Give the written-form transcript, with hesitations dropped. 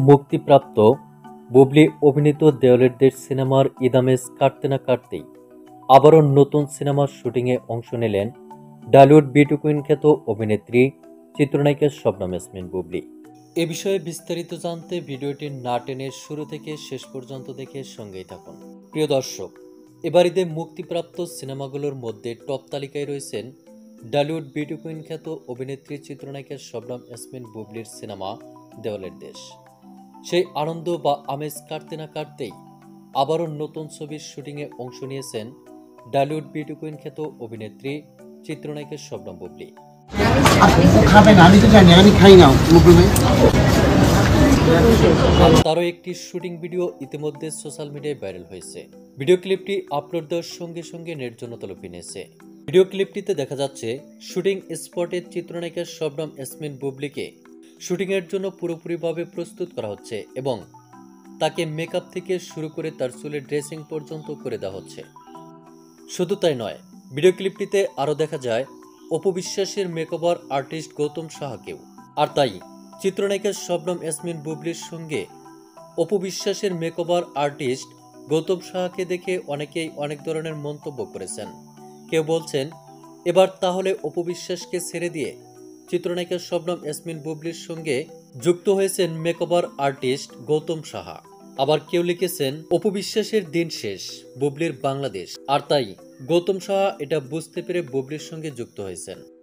মুক্তিপ্রাপ্ত বুবলি অভিনীত দেওয়ালের দেশ সিনেমার ইদামেজ কাটতে না কাটতেই আবারও নতুন সিনেমার শুটিংয়ে অংশ নিলেন ডালিউড বিউটি কুইন খ্যাত অভিনেত্রী চিত্রনায়িকা শবনম ইয়াসমিন বুবলি। এ বিষয়ে বিস্তারিত জানতে ভিডিওটি না টেনে শুরু থেকে শেষ পর্যন্ত দেখে সঙ্গেই থাকুন। প্রিয় দর্শক, এবার ঈদে মুক্তিপ্রাপ্ত সিনেমাগুলোর মধ্যে টপ তালিকায় রয়েছেন ডালিউড বিউটি কুইন খ্যাত অভিনেত্রী চিত্রনায়িকা শবনম ইয়াসমিন বুবলির সিনেমা দেওয়ালের দেশ। সেই আনন্দ বা আমেজ কাটতে না কাটতেই আবারও নতুন ছবির শুটিংয়ে অংশ নিয়েছেন ডালিউড বিউটি কুইন খ্যাত অভিনেত্রী চিত্রনায়িকা শবনম বুবলি। তারও একটি শুটিং ভিডিও ইতিমধ্যে সোশ্যাল মিডিয়ায় ভাইরাল হয়েছে। ভিডিও ক্লিপটি আপলোড দেওয়ার সঙ্গে সঙ্গে নেট জন্য তলবি নিয়েছে। ভিডিও ক্লিপটিতে দেখা যাচ্ছে শুটিং স্পটে চিত্রনায়িকা শবনম ইয়াসমিন বুবলিকে শুটিং এর জন্য পুরোপুরিভাবে প্রস্তুত করা হচ্ছে এবং তাকে মেকআপ থেকে শুরু করে তার চুলের ড্রেসিং পর্যন্ত করে দেওয়া হচ্ছে। শুধু তাই নয়, ভিডিও ক্লিপটিতে আরও দেখা যায় অপু বিশ্বাসের মেকওভার আর্টিস্ট গৌতম সাহাকেও। আর তাই চিত্রনায়িকা শবনম ইয়াসমিন বুবলির সঙ্গে অপু বিশ্বাসের মেকওভার আর্টিস্ট গৌতম সাহাকে দেখে অনেকেই অনেক ধরনের মন্তব্য করেছেন। কেউ বলছেন এবার তাহলে অপু বিশ্বাসকে ছেড়ে দিয়ে চিত্রনায়িকা শবনম ইয়াসমিন বুবলির সঙ্গে যুক্ত হয়েছেন মেকওভার আর্টিস্ট গৌতম সাহা। আবার কেউ লিখেছেন অপু বিশ্বাসের দিন শেষ, বুবলির বাংলাদেশ। আর তাই গৌতম সাহা এটা বুঝতে পেরে বুবলির সঙ্গে যুক্ত হয়েছেন।